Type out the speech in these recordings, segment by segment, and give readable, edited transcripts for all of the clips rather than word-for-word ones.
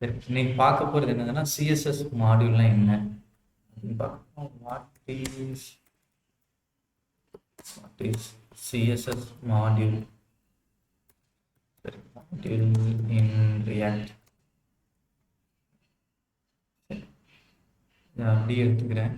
சரி, இன்னைக்கு பார்க்க போகிறது என்னதுன்னா சிஎஸ்எஸ் மாடியூல்னா என்ன அப்படின்னு பார்க்கணும். What is CSS module? சரி, மாடியூல் இன் ரியாக்ட். இதை அப்படியே எடுத்துக்கிறேன்.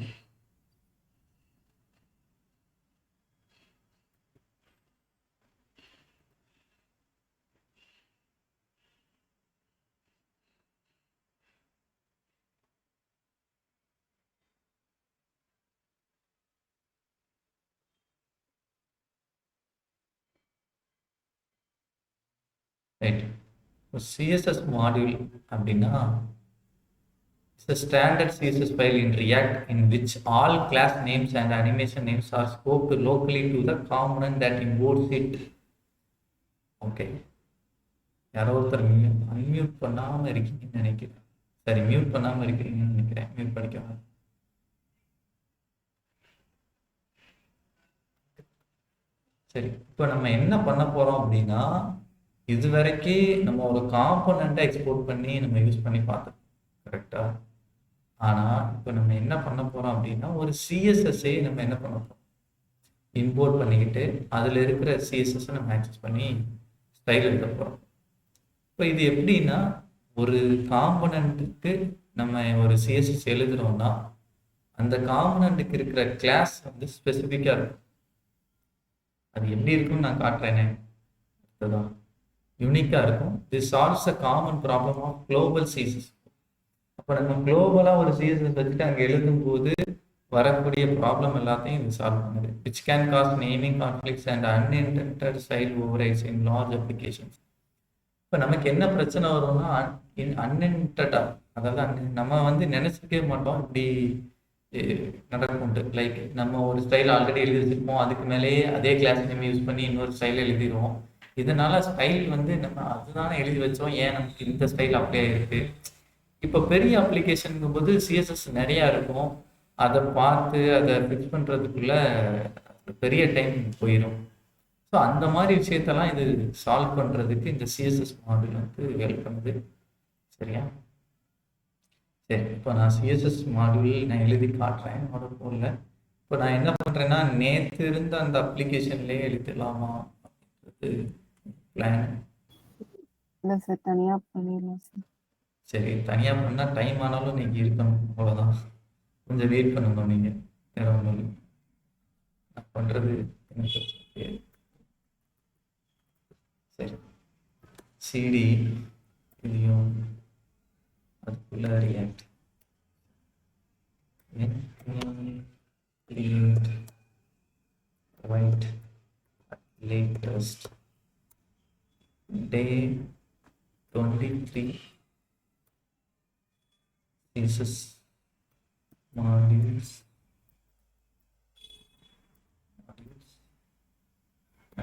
ரைட். இப்போ சிஎஸ்எஸ் மாடியூல் அப்படின்னா it's a standard CSS file in React in which all class names and animation names are scoped locally to the component that imports it. Okay, யாரோ ஒருத்தர் unmute பண்ணாமல் இருக்கீங்கன்னு நினைக்கிறேன். சரி, மியூட் பண்ணாமல் இருக்கிறீங்கன்னு நினைக்கிறேன். மியூட் பண்ணிக்கோங்க. சரி, இப்போ நம்ம என்ன பண்ண போகிறோம் அப்படின்னா, இது வரைக்கும் நம்ம ஒரு காம்போனண்ட்டை எக்ஸ்போர்ட் பண்ணி நம்ம யூஸ் பண்ணி பார்த்தோம், கரெக்டாக? ஆனால் இப்போ நம்ம என்ன பண்ண போகிறோம் அப்படின்னா, ஒரு சிஎஸ்எஸ்ஸே நம்ம என்ன பண்ண போகிறோம், இம்போர்ட் பண்ணிக்கிட்டு அதில் இருக்கிற சிஎஸ்எஸ்ஸை நம்ம ஆக்சஸ் பண்ணி ஸ்டைல் எடுக்க போகிறோம். இப்போ இது எப்படின்னா, ஒரு காம்போனண்ட்டுக்கு நம்ம ஒரு சிஎஸ்எஸ் எழுதுகிறோம்னா அந்த காம்போனண்ட்டுக்கு இருக்கிற கிளாஸ் வந்து ஸ்பெசிஃபிக்காக இருக்கும். அது எப்படி இருக்குன்னு நான் காட்டுறேனே, அதுதான் யூனிக்காக இருக்கும். This solves a common problem of global CSS. அப்போ நம்ம குளோபலாக ஒரு சிஎஸ்எஸ் வச்சுட்டு அங்கே எழுதும்போது வரக்கூடிய ப்ராப்ளம் எல்லாத்தையும் இது சால்வ் பண்ணுது. Which can cause naming conflicts and unintended child overrides in large applications. இப்போ நமக்கு என்ன பிரச்சனை வரும்னா, அன்இன்டென்டா, அதாவது நம்ம வந்து நினைச்சிருக்கவே மாட்டோம் இப்படி நடக்கும்ட்டு. லைக் நம்ம ஒரு ஸ்டைல் ஆல்ரெடி எழுதி வச்சிருப்போம், அதுக்கு மேலேயே அதே கிளாஸ் நேம் யூஸ் பண்ணி இன்னொரு ஸ்டைல் எழுதிடுவோம். இதனால ஸ்டைல் வந்து நம்ம அதுதானே எழுதி வச்சோம், ஏன் நமக்கு இந்த ஸ்டைல் அப்படியே இருக்கு. இப்போ பெரிய அப்ளிகேஷனுங்கும் போது சிஎஸ்எஸ் நிறையா இருக்கும், அதை பார்த்து அதை ஃபிக்ஸ் பண்ணுறதுக்குள்ள பெரிய டைம் போயிடும். ஸோ அந்த மாதிரி விஷயத்தெல்லாம் இது சால்வ் பண்ணுறதுக்கு இந்த சிஎஸ்எஸ் மாடியூல் வந்து ஹெல்ப் பண்ணுது. சரியா? சரி, இப்போ நான் சிஎஸ்எஸ் மாடியூல் நான் எழுதி காட்டுறேன் என்னோட ஃபோனில். இப்போ நான் என்ன பண்ணுறேன்னா, நேற்று இருந்த அந்த அப்ளிகேஷன்லேயே எழுதிடலாமா அப்படின்றது பிளான். இல்லை சார், தனியாக பண்ணிடலாம் சார். சரி, தனியாக பண்ணால் டைம் ஆனாலும் நீங்கள் இருக்கணும், அவ்வளோதான். கொஞ்சம் வெயிட் பண்ணணும் நீங்கள், வேற ஒன்றும் இல்லை. நான் பண்ணுறது எனக்கு சரி, சிடி இதையும் அதுக்குள்ள react right latest day 23 CSS modules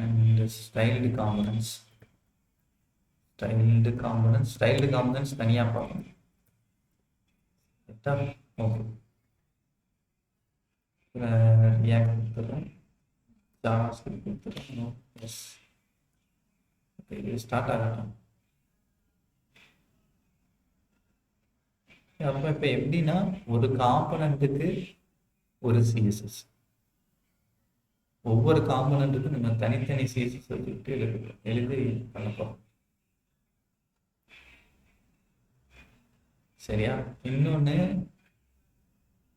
and styled components. Styled components தனியா பார்க்கணும். ஓகே, ரியாக்ட் கொடுத்துறேன், ஜாவாஸ்கிரிப்ட் கொடுத்துறேன். எஸ், ஓகே, இது ஸ்டார்ட் ஆகட்டும். அப்போ இப்போ எப்படின்னா, ஒரு காம்பனண்ட்டுக்கு ஒரு சிஎஸ்எஸ், ஒவ்வொரு காம்பனண்ட்டுக்கும் நம்ம தனித்தனி சிஎஸ்எஸ் வச்சுக்கிட்டு எழுதி பண்ணப்போம். சரியா? இன்னொன்று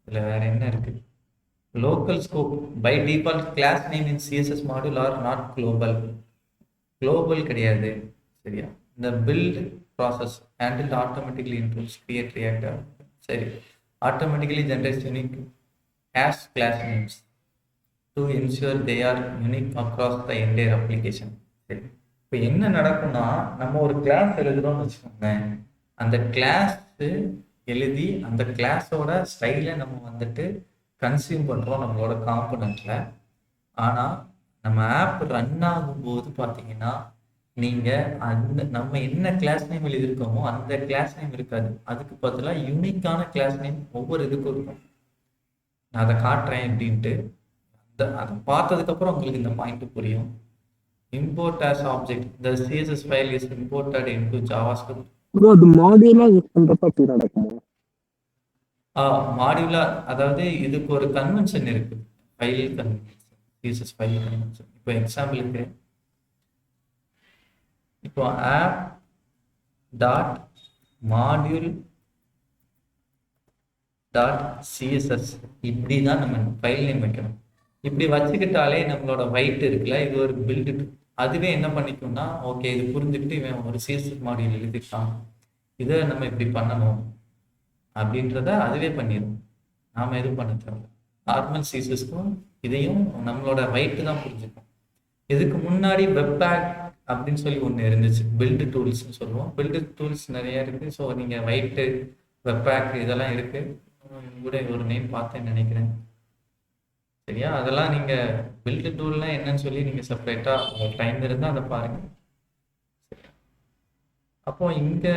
இதில் வேற என்ன இருக்கு, local scope. By default class name in CSS module are not global. Global கிடையாது. சரியா? இந்த build process handled automatically includes create reactor. சரி, automatically generates unique hash class names to ensure they are unique across the entire application. சரி, இப்போ என்ன நடக்கும்னா, நம்ம ஒரு கிளாஸ் எழுதுறோம்னு வச்சுக்கோங்க, அந்த கிளாஸ் எழுதி அந்த கிளாஸோட ஸ்டைலை நம்ம வந்துட்டு கன்சியூம் பண்ணுறோம் நம்மளோட காம்பனண்ட்டில். ஆனால் நம்ம ஆப் ரன் ஆகும்போது பார்த்தீங்கன்னா, நீங்கள் அந்த நம்ம என்ன கிளாஸ் நேம் எழுதியிருக்கோமோ அந்த கிளாஸ் நேம் இருக்காது, அதுக்கு பதிலாக யூனிக்கான கிளாஸ் நேம் ஒவ்வொரு இதுக்கும் இருக்கும். நான் அதை காட்டுறேன் அப்படின்ட்டு. அதை பார்த்ததுக்கப்புறம் உங்களுக்கு இந்த பாயிண்ட் புரியும். Import as object, the CSS file is imported into JavaScript bro அது மாடியூலா யூஸ் பண்றப்ப அப்படி நடக்குமா? மாடியூலா, அதாவது இதுக்கு ஒரு கன்வென்ஷன் இருக்கு. File convention, CSS file convention. இப்போ எக்ஸாம்பிளுக்கு, இப்போ app dot module dot CSS இப்படி தான் நம்ம ஃபைல் நேம் வைக்கணும். இப்படி வச்சுக்கிட்டாலே நம்மளோட வைட் இருக்குல்ல, இது ஒரு பில்டு, அதுவே என்ன பண்ணிக்கும்னா, ஓகே இது புரிஞ்சுக்கிட்டு இவன் ஒரு சிஎஸ்எஸ் மாடியூல் எழுதிட்டான், இதை நம்ம இப்படி பண்ணணும் அப்படின்றத அதுவே பண்ணிடும். நாம் எதுவும் பண்ண தேவையில்ல. நார்மல் சிஎஸ்எஸ்க்கும் இதையும் நம்மளோட வைட்டு தான் புரிஞ்சுக்கும். இதுக்கு முன்னாடி வெப்பேக் அப்படின்னு சொல்லி ஒன்று இருந்துச்சு, பில்டு டூல்ஸ்னு சொல்லுவோம். பில்டு டூல்ஸ் நிறைய இருக்குது. ஸோ நீங்கள் வைட்டு, வெப்பேக் இதெல்லாம் இருக்குது. கூட ஒரு நேம் பார்த்தேன்னு நினைக்கிறேன். சரியா? அதெல்லாம் நீங்கள் பில்டு டூல்னா என்னன்னு சொல்லி நீங்கள் செப்பரேட்டாக உங்களுக்கு டைம் இருந்தால் அதை பாருங்கள். அப்போ இங்கே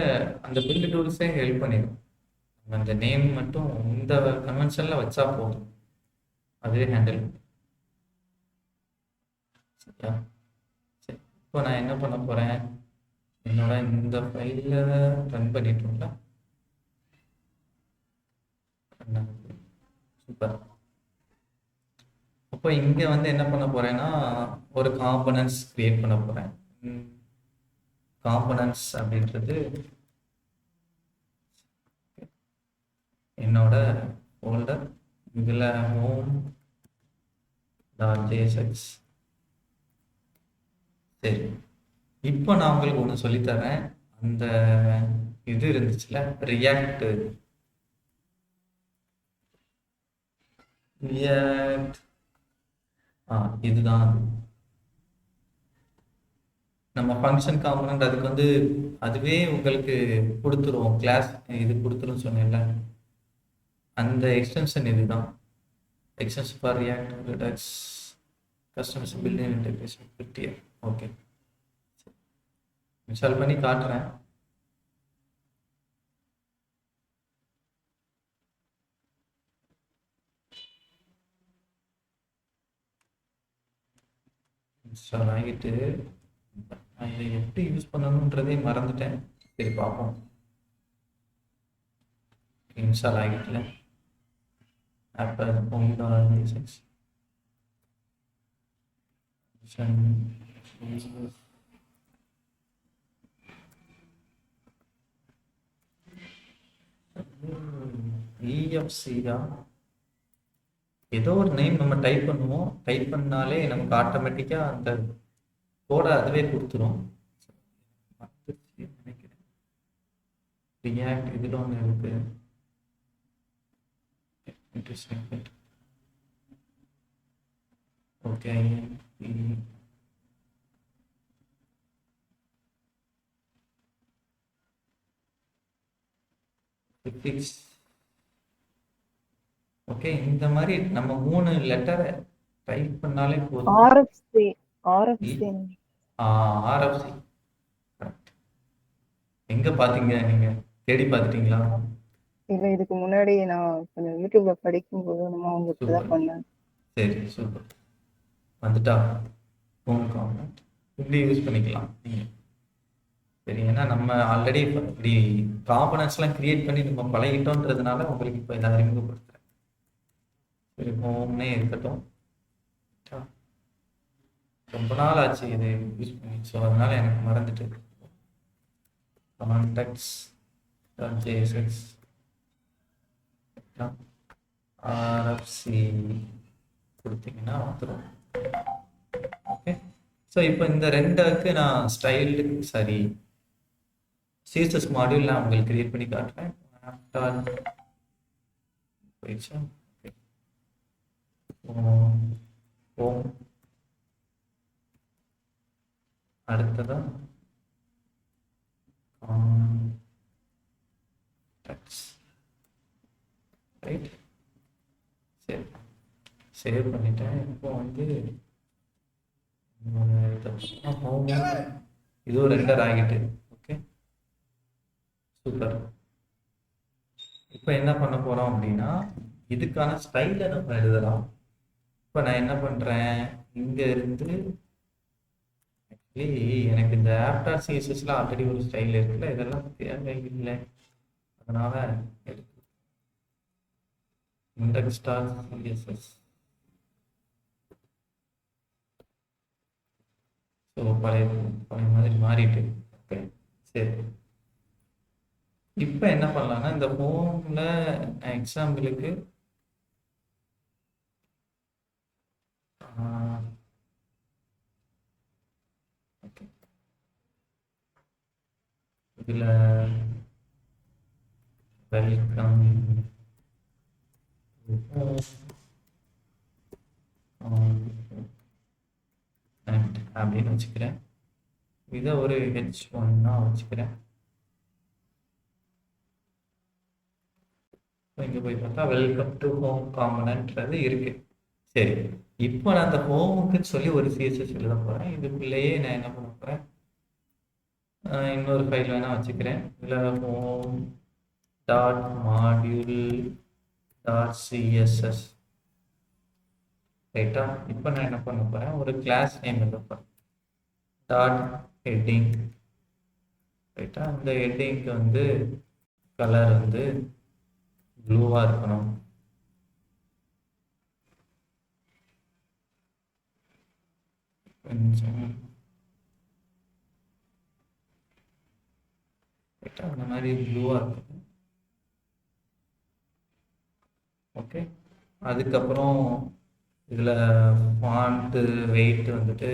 அந்த பில்டு டூல்ஸே ஹெல்ப் பண்ணிடும். அந்த நேம் மட்டும் இந்த கன்வென்ஷனில் வச்சா போதும், அதுவே ஹேண்டில். சரியா? சரி, இப்போ நான் என்ன பண்ண போகிறேன், என்னோட இந்த ஃபைலில் ரன் பண்ணிட்டோம்ல. சூப்பர். அப்போ இங்கே வந்து என்ன பண்ண போகிறேன்னா, ஒரு காம்பனன்ட்ஸ் கிரியேட் பண்ண போகிறேன். காம்பனன்ட்ஸ் அப்படின்றது என்னோட ஃபோல்டர். இதில் ஹோம் டாட் ஜேஎஸ்எக்ஸ். சரி, இப்போ நான் உங்களுக்கு ஒன்று சொல்லித்தரேன். அந்த இது இருந்துச்சுல, ரியாக்ட் இதுதான் நம்ம ஃபங்க்ஷன் காம்பனண்ட். அதுக்கு வந்து அதுவே உங்களுக்கு கொடுத்துருவோம், கிளாஸ் இது கொடுத்துரும் சொன்னேன்ல, அந்த எக்ஸ்டென்ஷன் இதுதான். Extension for react Redux customers building integration 50. Okay, install பண்ணி காட்டுறேன். இன்ஸ்டால் ஆகிட்டு நான் இதை எப்படி யூஸ் பண்ணணுன்றதே மறந்துட்டேன். சரி பார்ப்போம். இன்ஸ்டால் ஆகிட்டுல ஆப் EFCயா ஏதோ ஒரு நேம் நம்ம டைப் பண்ணுவோம். டைப் பண்ணாலே நமக்கு ஆட்டோமேட்டிக்கா அந்த கோடை அதுவே கொடுத்துரும். நினைக்கிறேன் ரியாக்ட் இதில் ஒன்று இருக்கு. ஓகே, ஓகே, இந்த மாதிரி நம்ம 3 லெட்டரை டைப் பண்ணாலே போதும். RFC RFC correct. எங்க பாத்தீங்க, நீங்க தேடி பார்த்துட்டீங்களா? இல்ல, இதுக்கு முன்னாடி நான் கொஞ்சம் யூடியூப்ல படிக்கும்போது நம்ம அவங்க தான் பண்ணேன். சரி, சூப்பர். வந்துட்டா ஹோம் காம்பனண்ட் இப்படி யூஸ் பண்ணிக்கலாம் நீங்க. சரி, ஏன்னா நம்ம ஆல்ரெடி இப்படி காம்பனன்ட்ஸ்லாம் கிரியேட் பண்ணி நம்ம பழகிட்டோன்றதுனால உங்களுக்கு இப்போ இதை அறிமுகப்படுத்துறேன். சரி, ஹோம்னே இருக்கட்டும். ரொம்ப நாள் ஆச்சு இது யூஸ் பண்ணி, ஸோ அதனால எனக்கு மறந்துட்டு. கான்டாக்ட்ஸ் ஜேஎஸ்எக்ஸ் RFC கொடுத்தீங்கன்னா வந்துடும். ஓகே, ஸோ இப்போ இந்த ரெண்டுக்கு நான் ஸ்டைல்டு சரி சிஎஸ்எஸ் மாடியூல் நான் உங்களுக்கு கிரியேட் பண்ணி காட்டுறேன். போயிடுச்சா? ஹோம், அடுத்ததா ரைட். சரி, சேவ் பண்ணிட்டேன். இப்போ வந்து இதுவும் ரெண்டர் ஆகிட்டு. Okay, super. இப்போ என்ன பண்ண போறோம் அப்படின்னா, இதுக்கான ஸ்டைலை நம்ம எழுதலாம். இப்போ நான் என்ன பண்றேன், இங்க இருந்து எனக்கு இந்த ஆப்டார் சிஎஸ்எஸ்ல ஆல்ரெடி ஒரு ஸ்டைல் இருக்குல்ல, இதெல்லாம் தேவையில்லை. அதனால எடுத்து இண்டெக்ஸ் ஸ்டார் சிஎஸ்எஸ். ஸோ பழைய பழைய மாதிரி மாறிட்டு. ஓகே, சரி. இப்போ என்ன பண்ணலாம்னா, இந்த ஹோமில் எக்ஸாம்பிளுக்கு ஓகே, இதில் வெல்கம் அப்படின்னு வச்சுக்கிறேன். இதை ஒரு H1 வச்சுக்கிறேன். இங்கே போய் பார்த்தா வெல்கம் டு ஹோம் காம்பனன்ட்றது இருக்கு. சரி, இப்போ நான் அந்த ஹோமுக்கு சொல்லி ஒரு சிஎஸ்எஸ் எழுத போகிறேன். இதுக்குள்ளேயே நான் என்ன பண்ண போகிறேன், இன்னொரு ஃபைல் வேணால் வச்சுக்கிறேன். இதில் home dot module dot CSS. ரைட்டா? இப்போ நான் என்ன பண்ண போகிறேன், ஒரு கிளாஸ் நேம் எழுத போகிறேன். Dot heading. ரைட்டா? இந்த ஹெட்டிங்க்கு வந்து கலர் வந்து ப்ளூவாக இருக்கணும். கொஞ்சம் ரைட்டா? அந்த மாதிரி ப்ளூவாக இருக்கணும். ஓகே, அதுக்கப்புறம் இதில் ஃபாண்ட்டு வெயிட் வந்துட்டு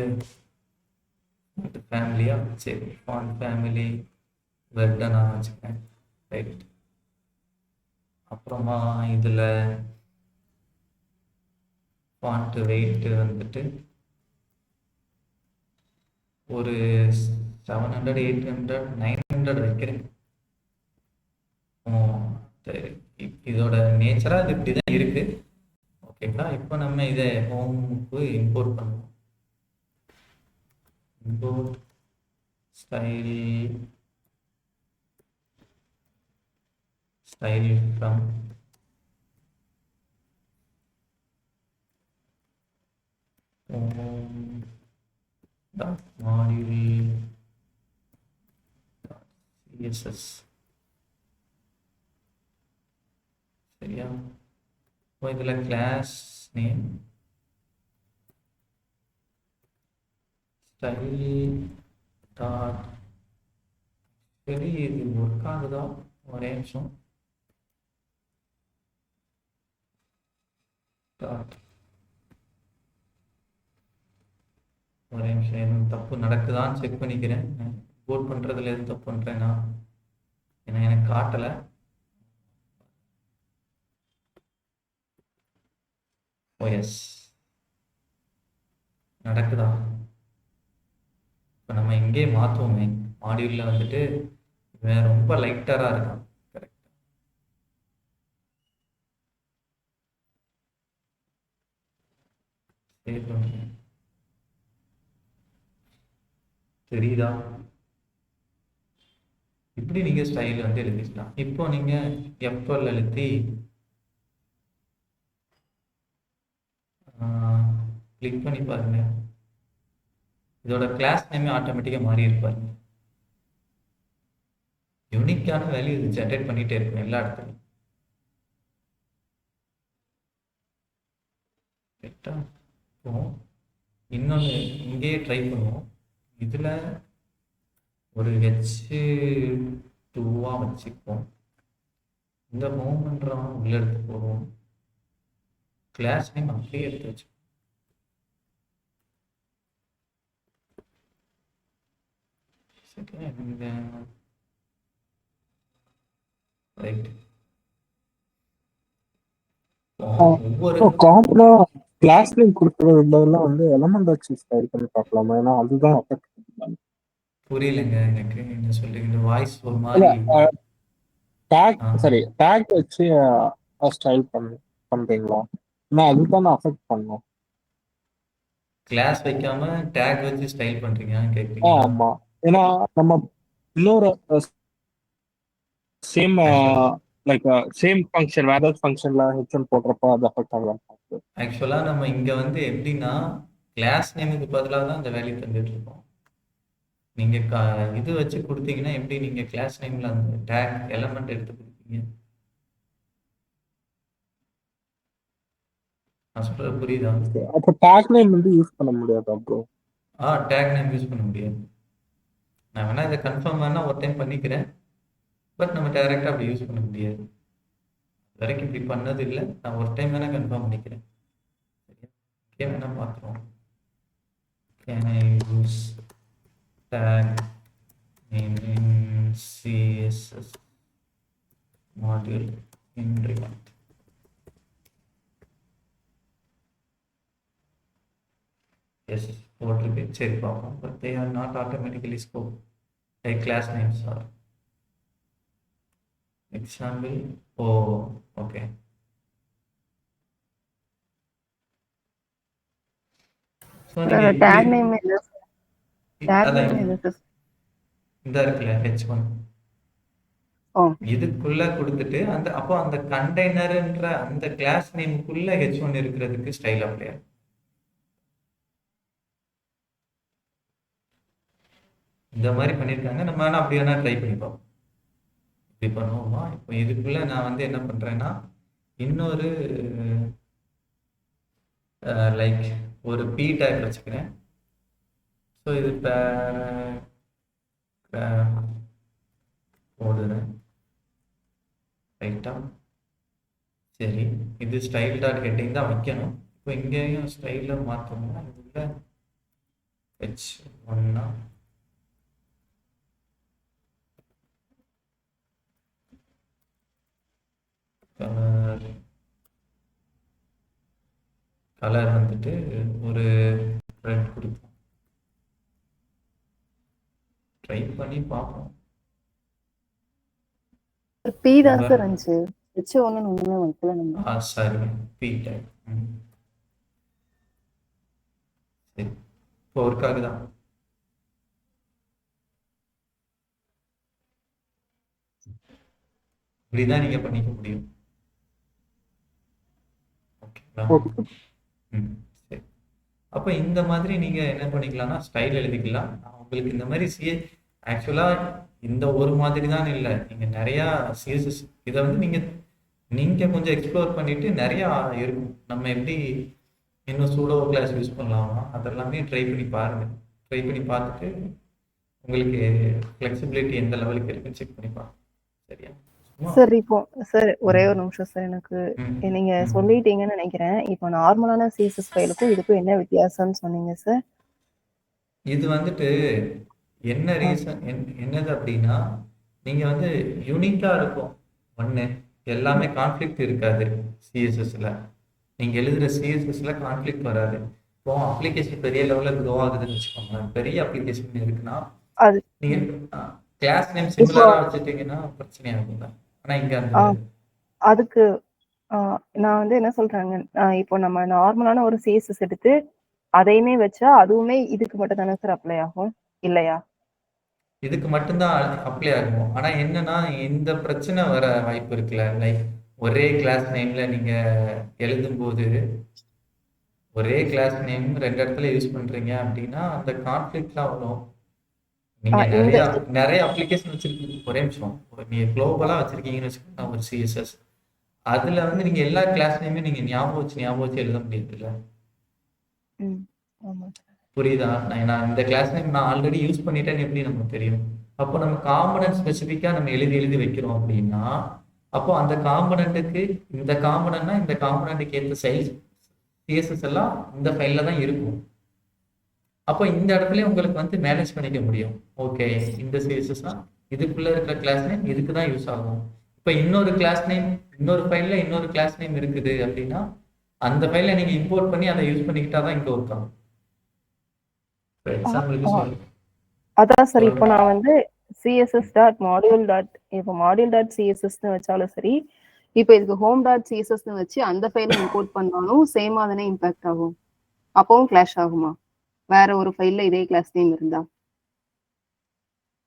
ஃபேமிலியா, சரி, ஃபாண்ட் ஃபேமிலி வெர்டை நான் வச்சுக்கிறேன். ரைட். அப்புறமா இதில் ஃபாண்ட் வெயிட் வந்துட்டு ஒரு 700 800 900 வைக்கிறேன். சரி, இதோட நேச்சராக இது இப்படி தான் இருக்கு. ஓகேங்களா? இப்போ நம்ம இதை ஹோமுக்கு இம்போர்ட் பண்ணுவோம். Import style from home dot module dot css. சரியா? இப்போ இதில் கிளாஸ் நேம் ஸ்டைல் டாட். சரி, இது ஒர்க் ஆகுதா? ஒரே நிமிஷம். ஒரே நிமிஷம், எதுவும் தப்பு நடக்குதான்னு செக் பண்ணிக்கிறேன். போட் பண்ணுறதுல எதுவும் தப்பு பண்ணுறேன்னா, ஏன்னா எனக்கு காட்டலை. எஸ், நடக்குதா? இப்போ நம்ம இங்கே மாற்றுவோமே, மாடியூலில் வந்துட்டு இவன் ரொம்ப லைட்டராக இருக்கான். கரெக்ட். சரி பண்ணுறேன். தெரியுதா? இப்படி நீங்கள் ஸ்டைல் வந்து எழுதிக்கலாம். இப்போ நீங்கள் F12 அழுத்தி கிளிக் பண்ணி பாருங்க. இதோட கிளாஸ் நேமே ஆட்டோமேட்டிக்காக மாறி இருப்பாரு. யூனிக்கான வேல்யூ இது ஜென்ரேட் பண்ணிட்டே இருக்கும் எல்லா இடத்துலையும். கரெக்டா? இப்போ இன்னொன்று இங்கேயே ட்ரை பண்ணுவோம். இதில் ஒரு H2 வச்சுப்போம். இந்த ஹோம்ன்றவன் உள்ள எடுத்து போடுவோம். கிளாஸ் நேம் அப்படியே எடுத்து வச்சு ரைட். ஒவ்வொரு காம்பனா கிளாஸ் நேம் கொடுக்கறதுலாம் வந்து எலமெண்ட் வச்சு ஸ்டைல் பண்ணி பார்க்கலாமா? ஏன்னா அதுதான் அஃபெக்ட் பண்ணுவாங்க. புரியலங்க எனக்கு என்ன சொல்றீங்க. இந்த வாய்ஸ் ஒரு மாதிரி டேக் சரி டேக் வச்சு ஸ்டைல் பண்றீங்களா? ஏன்னா அதுதான் அஃபெக்ட் பண்ணும். கிளாஸ் வைக்காம டேக் வச்சு ஸ்டைல் பண்றீங்கன்னு கேக்குறீங்க. ஆமா, ஏன்னா நம்ம இன்னொரு சேம் லைக் சேம் ஃபங்க்ஷன் வேற ஏதாவது ஃபங்க்ஷன்ல ஹெச்எல் போடுறப்போ அது அஃபெக்ட் ஆகலாம். ஆக்சுவலா நம்ம இங்க வந்து எப்படின்னா கிளாஸ் நேமுக்கு பதிலாக தான் இந்த வேல்யூ தந்துட்டு இருக்கோம். நீங்க இது வச்சு கொடுத்தீங்கன்னா எப்படி நீங்க கிளாஸ் நேம்ல அந்த டேக் எலமெண்ட் எடுத்து கொடுப்பீங்க? நான் சொல்றது புரியுதா? அப்போ டேக் நேம் வந்து யூஸ் பண்ண முடியாதா ப்ரோ? டேக் நேம் யூஸ் பண்ண முடியாது. நான் வேணா இதை கன்ஃபார்ம் வேணா ஒரு டைம் பண்ணிக்கிறேன், பட் நம்ம டைரக்டா அப்படி யூஸ் பண்ண முடியாது. வரைக்கும் இப்படி பண்ணது இல்லை. நான் ஒரு டைம் வேணா கன்ஃபார்ம் பண்ணிக்கிறேன். சரியா? வேணா பார்க்குறோம். Can I use tag name in CSS module in React? Yes, போட்டிருக்கு. சரி பார்ப்போம். But they are not automatically scoped. Like class names are. Example. Okay. So நீங்கள் இப்படி டேக் நேம் எது டேக் அதான் நேம் எது சார்? இந்த இருக்குல்ல H1 ஓ இதுக்குள்ள கொடுத்துட்டு அப்போ அந்த கண்டெய்னர்ன்ற அந்த கிளாஸ் நேமுக்குள்ள H1 இருக்கிறதுக்கு ஸ்டைல் அப்ளை ஆகும். இந்த மாதிரி பண்ணியிருக்காங்க. நம்ம வேணா அப்படி வேணா ட்ரை பண்ணி பார்ப்போம். இப்படி பண்ணுவோமா? இப்போ இதுக்குள்ள நான் வந்து என்ன பண்றேன்னா இன்னொரு லைக் ஒரு பி டேக் வச்சுக்கிறேன். ஸோ இது போடுறேன். ரைட்டா? சரி, இது ஸ்டைல் டாட் ஹெட்டிங் தான் வைக்கணும். இப்போ இங்கேயும் ஸ்டைலில் மாற்றணும்னா இதுல H1 கலர் வந்துட்டு ஒரு ரெட் கொடுப்போம். ட்ரை பண்ணி பார்ப்போம். பி தான் சார் இருந்துச்சு. H1 ஒண்ணுமே வைக்கல நம்ம. சரி, பி டேக். சரி, இப்போ ஒர்க் ஆகுதா? இப்படிதான் நீங்க பண்ணிக்க முடியும். ஓகேங்களா? சரி. அப்போ இந்த மாதிரி நீங்க என்ன பண்ணிக்கலாம்னா ஸ்டைல் எழுதிக்கலாம். நான் உங்களுக்கு இந்த மாதிரி ஆக்சுவலா இந்த ஒரு மாதிரி தான் இல்லை, நீங்க நிறைய சிஎஸ்எஸ் இதை வந்து நீங்க கொஞ்சம் எக்ஸ்ப்ளோர் பண்ணிட்டு நிறைய இருக்கும். நம்ம எப்படி இன்னும் சூடோ கிளாஸ் யூஸ் பண்ணலாமா அதெல்லாமே ட்ரை பண்ணி பாருங்க. ட்ரை பண்ணி பார்த்துட்டு உங்களுக்கு ஃப்ளெக்சிபிலிட்டி எந்த லெவலுக்கு இருக்குன்னு செக் பண்ணி பாருங்க. சரியா? சார் இப்போ சார் ஒரே ஒரு நிமிஷம் சார், எனக்கு நீங்க சொல்லிட்டீங்கன்னு நினைக்கிறேன். இப்போ நார்மலான சிஎஸ்எஸ் ஃபைலுக்கும் இதுக்கும் என்ன வித்தியாசம்னு சொன்னீங்க சார்? இது வந்துட்டு என்ன ரீசன் என்னது அப்படின்னா நீங்க வந்து யூனிக்கா இருக்கும். ஒண்ணு, எல்லாமே கான்ஃப்ளிக்ட் இருக்காது. சிஎஸ்எஸ்ல நீங்க எழுதுற சிஎஸ்எஸ்ல கான்ஃப்ளிக்ட் வராது. இப்போ அப்ளிகேஷன் பெரிய லெவல்ல க்ரோ ஆகுதுன்னு வச்சுக்கோங்க. பெரிய அப்ளிகேஷன் இருக்குன்னா நீங்க கிளாஸ் நேம் சிமிலரா வச்சுட்டீங்கன்னா பிரச்சனை ஆகுங்க. ஆனா இங்க அந்த அதுக்கு நான் வந்து என்ன சொல்றாங்க, இப்போ நம்ம நார்மலான ஒரு சிஎஸ்எஸ் எடுத்து அதையுமே வச்சா அதுவுமே இதுக்கு மட்டும் தானே சார் அப்ளை ஆகும் இல்லையா? இதுக்கு மட்டும்தான் அப்ளை ஆகும். ஆனா என்னன்னா இந்த பிரச்சனை வர வாய்ப்பு இருக்குல்ல. லைக் ஒரே கிளாஸ் நேம்ல நீங்க எழுதும்போது ஒரே கிளாஸ் நேம் ரெண்டு இடத்துல யூஸ் பண்றீங்க அப்படின்னா அந்த கான்ஃப்ளிக்ட்லாம் வரும். நீங்க நிறைய அப்ளிகேஷன் வச்சிருக்கீங்க. ஒரே நிமிஷம், நீங்க குளோபலா வச்சிருக்கீங்கன்னு வச்சுக்கோங்க ஒரு சிஎஸ்எஸ். அதுல வந்து நீங்க எல்லா கிளாஸ் நேமே நீங்க ஞாபகம் வச்சு எழுத முடியாது. புரியுதா? நான் இந்த கிளாஸ் நேம் நான் ஆல்ரெடி யூஸ் பண்ணிட்டேன்னு எப்படி நமக்கு தெரியும்? அப்போ நம்ம காம்பனன்ட் ஸ்பெசிஃபிக்கா நம்ம எழுதி வைக்கிறோம் அப்படின்னா அப்போ அந்த காம்பனண்ட்டுக்கு இந்த காம்பனண்ட்னா இந்த காம்பனண்ட்டுக்கு ஏற்ற சைஸ் சிஎஸ்எஸ் எல்லாம் இந்த ஃபைல்ல தான் இருக்கும். அப்போ இந்த இடத்துல உங்களுக்கு வந்து மேனேஜ் பண்ணிக்க முடியும். ஓகே, இந்த சிஎஸ்எஸ் இதுக்குள்ள இருக்கிற கிளாஸ் நேம் இதுக்கு தான் யூஸ் ஆகும். இப்போ இன்னொரு கிளாஸ் நேம் இன்னொரு ஃபைல்ல இன்னொரு கிளாஸ் நேம் இருக்குது அப்படின்னா அந்த ஃபைலை நீங்க இம்போர்ட் பண்ணி அதை யூஸ் பண்ணிக்கிட்டா தான் இங்க ஒர்க் ஆகும். அதான் சார், இப்போ நான் வந்து css.module.css வச்சாலும் சரி, இப்போ இதுக்கு home.css வச்சு அந்த ஃபைலை இம்போர்ட் பண்ணாலும் சேமா தானே இம்பாக்ட் ஆகும். அப்பவும் கிளாஷ் ஆகுமா வேற ஒரு ஃபைல்ல இதே கிளாஸ் நேம் இருந்தா?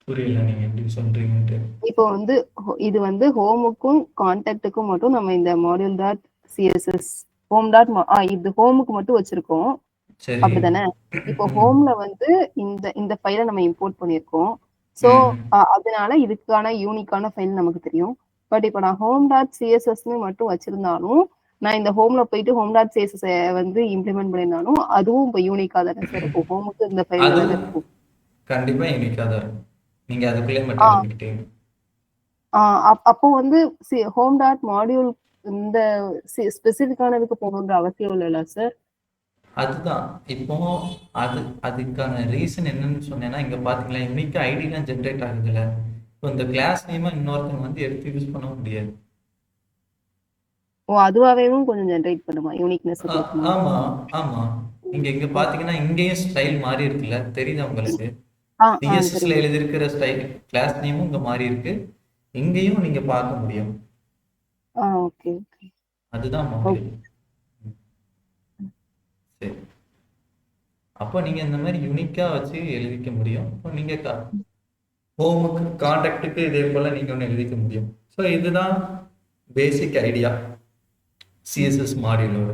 புரியல நீங்க எப்படி சொல்றீங்க. இப்போ வந்து இது வந்து ஹோமுக்கும் கான்டாக்டுக்கும் மட்டும் நம்ம இந்த module.css இது ஹோமுக்கு மட்டும் வச்சிருக்கோம். சரி. அப்படிதானே? இப்போ ம். ஹோம்ல வந்து இந்த இந்த ஃபைல நம்ம இம்போர்ட் பண்ணியிருக்கோம். ஸோ ம். அதனால இதுக்கான யூனிக்கான ஃபைல் நமக்கு தெரியும். பட் இப்போ நான் ஹோம் டாட் சிஎஸ்எஸ்ன்னு மட்டும் வச்சிருந்தாலும், நான் இந்த ஹோம்ல போயிட்டு ஹோம் டாட் சிஎஸ்எஸ் வந்து இம்ப்ளிமெண்ட் பண்ணியிருந்தாலும், அதுவும் இப்போ யூனிக்கா தானே சார் இருக்கும். ஹோமுக்கு இந்த ஃபைல்ல தானே அதுவும் இருக்கும். கண்டிப்பா யூனிக்கா தான் இருக்கும். நீங்க அதுக்குள்ளே ஆ மட்டும் எழுதிக்கிட்டீங்க. அப்போ வந்து ஹோம் டாட் மாடியூல் இந்த ஸ்பெசிஃபிக்கானதுக்கு போகணுன்ற அவசியம் இல்லைல்ல சார்? அதுதான். இப்போ அதுக்கான ரீசன் என்னன்னு சொன்னேன்னா, இங்க பாத்தீங்களா யூனிக்கா ஐடிலாம் ஜென்ரேட் ஆகுதுல்ல. இப்போ இந்த கிளாஸ் நேமை இன்னொருத்தங்க வந்து எடுத்து யூஸ் பண்ண முடியாது. ஓ! அதுவாவேவும் கொஞ்சம் ஜெனரேட் பண்ணுமா? யூனிக்னெஸ் குடுக்குமா? ஆமா, ஆமா. நீங்க இங்க பாத்தீங்கன்னா, இங்கேயும் ஸ்டைல் மாறி இருக்குல்ல. தெரியுதா உங்களுக்கு? சிஎஸ்எஸ்ல தெரியுது. எழுதியிருக்கிற ஸ்டைல் கிளாஸ் நேமும் இங்க மாறி இருக்கு. இங்கேயும் நீங்க பார்க்க முடியும். Okay, okay. அதுதான் ஓகே. மாடியூல். சரி. அப்போ நீங்க இந்த மாதிரி யூனிக்கா வச்சு எழுதிக்க முடியும். இப்போ நீங்க ஹோமுக்கு கான்டாக்டுக்கு இதே போல நீங்க ஒன்று எழுதிக்க முடியும். ஸோ இதுதான் பேசிக் ஐடியா சிஎஸ்எஸ் மாடியூலோட.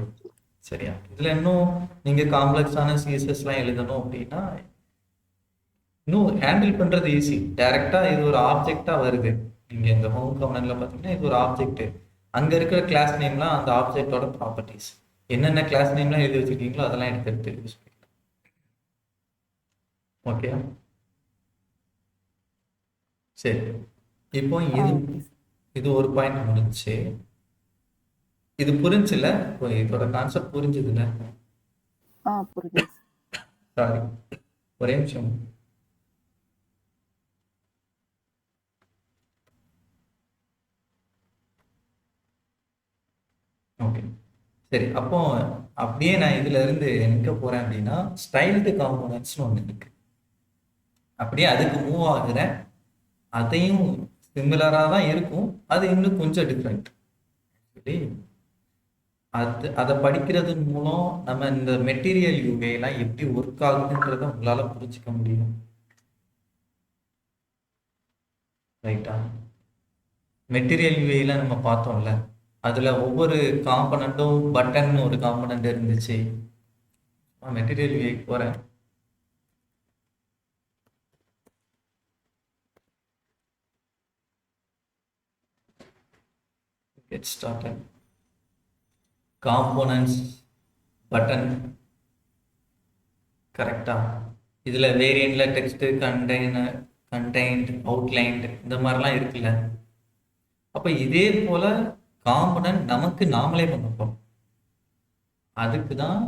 சரியா? இதுல இன்னும் நீங்க காம்ப்ளெக்ஸான சிஎஸ்எஸ்லாம் எழுதணும் அப்படின்னா இன்னும் ஹேண்டில் பண்றது ஈஸி. டைரக்டா இது ஒரு ஆப்ஜெக்டா வருது. நீங்க இந்த ஹோம் கமெண்ட்ல பாத்தீங்கன்னா இது ஒரு ஆப்ஜெக்ட். அங்க இருக்கிற கிளாஸ் நேம்லாம் அந்த ஆப்ஜெக்டோட ப்ராப்பர்ட்டிஸ். என்னென்ன கிளாஸ் நேம்லாம் எழுதி வச்சிருக்கீங்களோ அதெல்லாம் எடுத்து யூஸ் பண்ணிக்கலாம். ஓகே, சரி. இப்போ இது ஓகே சார். இது ஒரு பாயிண்ட் முடிஞ்சுச்சு. இது புரிஞ்சுல? இப்போ இதோட கான்செப்ட் புரிஞ்சுதுல? புரியுது சார். சாரி, ஒரே நிமிஷம். ஓகே, சரி. அப்போ அப்படியே நான் இதுல இருந்து எங்க போறேன் அப்படின்னா ஸ்டைல்டு காம்போனன்ட்ஸ்னு ஒன்று இருக்கு. அப்படியே அதுக்கு மூவ் ஆகுறேன். அதையும் சிமிலராக தான் இருக்கும். அது இன்னும் கொஞ்சம் டிஃப்ரெண்ட். சரி, அதை படிக்கிறது மூலம் நம்ம இந்த மெட்டீரியல் யூவேலாம் எப்படி ஒர்க் ஆகுதுன்றதை உங்களால புரிஞ்சுக்க முடியும். ரைட்டா? மெட்டீரியல் யூஏல நம்ம பார்த்தோம்ல, அதுல ஒவ்வொரு காம்பனண்ட்டும் பட்டன் ஒரு காம்பனண்ட் இருந்துச்சு. மெட்டீரியல் யூஏ போறேன். Get started. Components button. கரெக்டா? இதுல வேரியன்ட்ல டெக்ஸ்ட் கண்டெய்ன்ட் அவுட்லைன்ட் இந்த மாதிரிலாம் இருக்குல்ல. அப்ப இதே போல காம்பனன்ட் நமக்கு நாமளே பண்ண போறோம். அதுக்கு தான்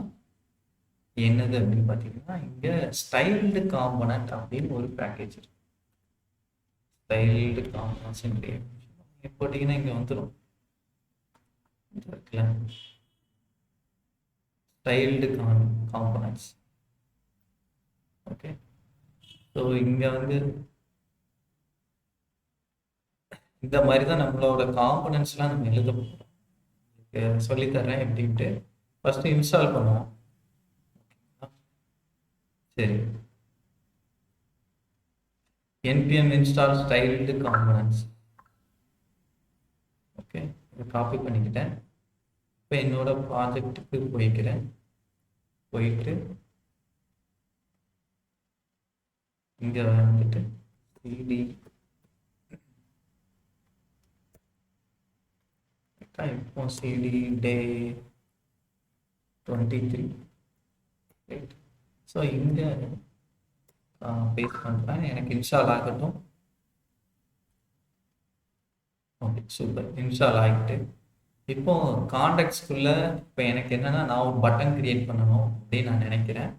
என்னது அப்படின்னு பார்த்தீங்கன்னா இங்க ஸ்டைல்டு காம்பனன்ட் அப்படின்னு ஒரு பேக்கேஜ் இருக்கு. ஸ்டைல்டு காம்பனன்ட்ஸ் போட்டீங்கன்னா இங்க வந்துடும். இருக்குல்ல, ஸ்டைல்டு காம்பனன்ட்ஸ். ஓகே, ஸோ இங்க வந்து இந்த மாதிரி தான் நம்மளோட காம்பனன்ட்ஸ்லாம் நம்ம எழுத போகிறோம். சொல்லித்தரேன் எப்படின்ட்டு. ஃபர்ஸ்ட் இன்ஸ்டால் பண்ணுவோம். சரி, npm install styled components. Okay, இதை காப்பி பண்ணிக்கிட்டேன். இப்போ என்னோட ப்ராஜெக்ட்டுக்கு போய்க்கிறேன். போயிட்டு இங்கே வந்துட்டு cd இப்போ cd day 23. ரைட். ஸோ இங்கே பேஸ்ட் பண்ணுறேன். எனக்கு இன்ஸ்டால் ஆகட்டும். Okay, super. இன்ஸ்டால் ஆகிட்டு இப்போ கான்டெக்ட்ஸ்குள்ள இப்போ எனக்கு என்னன்னா நான் ஒரு பட்டன் கிரியேட் பண்ணணும் அப்படின்னு நான் நினைக்கிறேன்.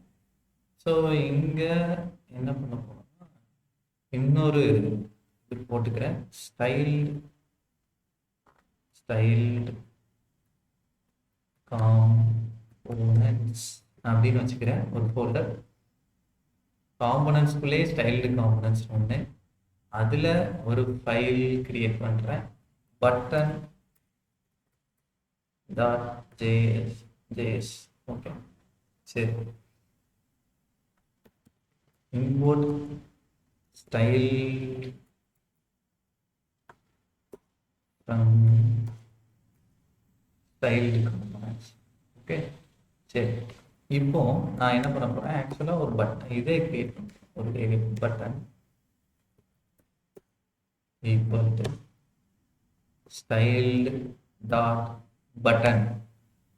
ஸோ இங்கே என்ன பண்ண போறோம்னா இன்னொரு இது போட்டுக்கிறேன். ஸ்டைல்டு காம்போனன்ட்ஸ் அப்படின்னு வச்சுக்கிறேன் ஒரு ஃபோல்டர். காம்போனன்ட்ஸ்குள்ளே ஸ்டைல்டு காம்போனன்ட்ஸ் ஒன்று, அதில் ஒரு ஃபைல் கிரியேட் பண்ணுறேன். Button .js. ஓகே, சரி. Import style from styled components. Okay, சரி. இப்போ நான் என்ன பண்ண போறேன், ஆக்சுவலாக ஒரு பட்டன் இதே கிரியேட் பண்ணுறேன். ஒரு button equal to styled dot button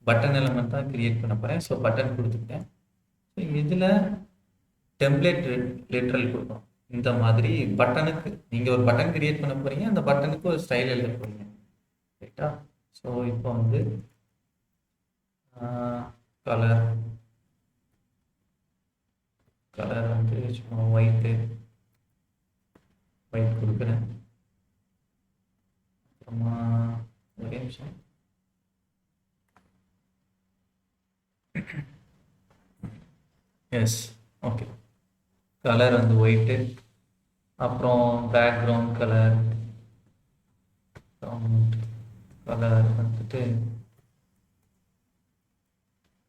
button element தான் கிரியேட் பண்ண போகிறேன். ஸோ பட்டன் கொடுத்துட்டேன். ஸோ இதில் டெம்ப்ளேட் லிட்ரல் கொடுக்கணும். இந்த மாதிரி பட்டனுக்கு நீங்கள் ஒரு பட்டன் கிரியேட் பண்ண போகிறீங்க, அந்த பட்டனுக்கு ஒரு ஸ்டைல் எழுத போகிறீங்க, ரைட்டா? ஸோ இப்போ வந்து கலர் வந்து சும்மா ஒயிட் கொடுக்குறேன். அப்புறமா ஒரே நிமிஷம். Yes, okay. கலர் வந்து ஒயிட்டு. அப்புறம் பேக்ரவுண்ட் கலர் வந்துட்டு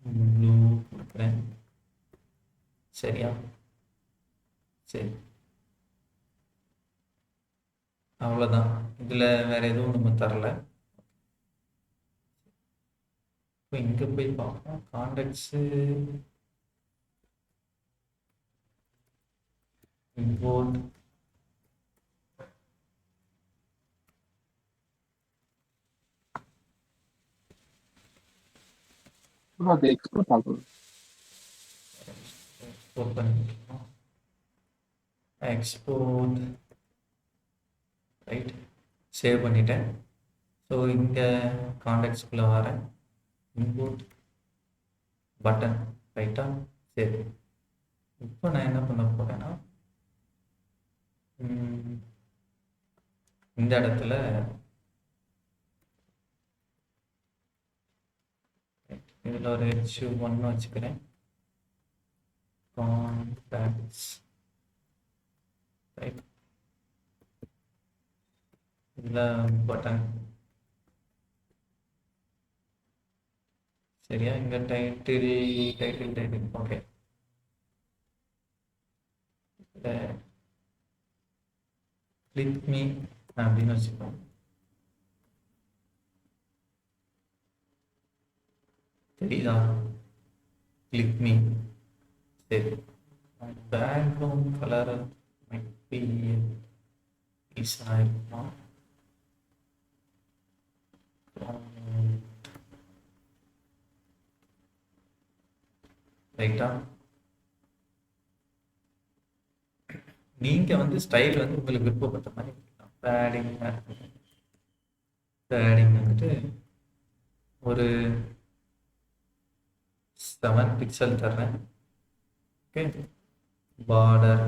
ப்ளூ கொடுக்குறேன். சரியா? சரி, அவ்வளோதான். இதில் வேற எதுவும் நம்ம தரல. இப்போ இங்கே போய் பார்ப்போம். கான்டெக்ட்ஸு import அது எக்ஸ்போர்ட் ஆகும். export பண்ணிக்கலாம். export ரைட், சேவ் பண்ணிட்டேன். ஸோ இங்கே கான்டெக்ட்ஸ்குள்ளே வரேன். இம்போர்ட் பட்டன், ரைட்டா? சரி, இப்போ நான் என்ன பண்ண போகிறேன்னா இந்த இடத்துல இதில் ஒரு H1 வச்சுக்கிறேன். Contacts, right. இதில் பட்டன், சரியா? இங்கே டைட்டில் ஓகே. கிளிக் மீ அப்படின்னு வச்சுக்கோங்க. தெரியுதா? Click me. சரி, பேக்ரவுண்ட் கலர் இருக்கும். ரைட்டா? நீங்கள் வந்து ஸ்டைல் வந்து உங்களுக்கு விருப்பப்பட்ட மாதிரி பேடிங் வந்துட்டு ஒரு 7 பிக்சல் தர்றேன். Okay, border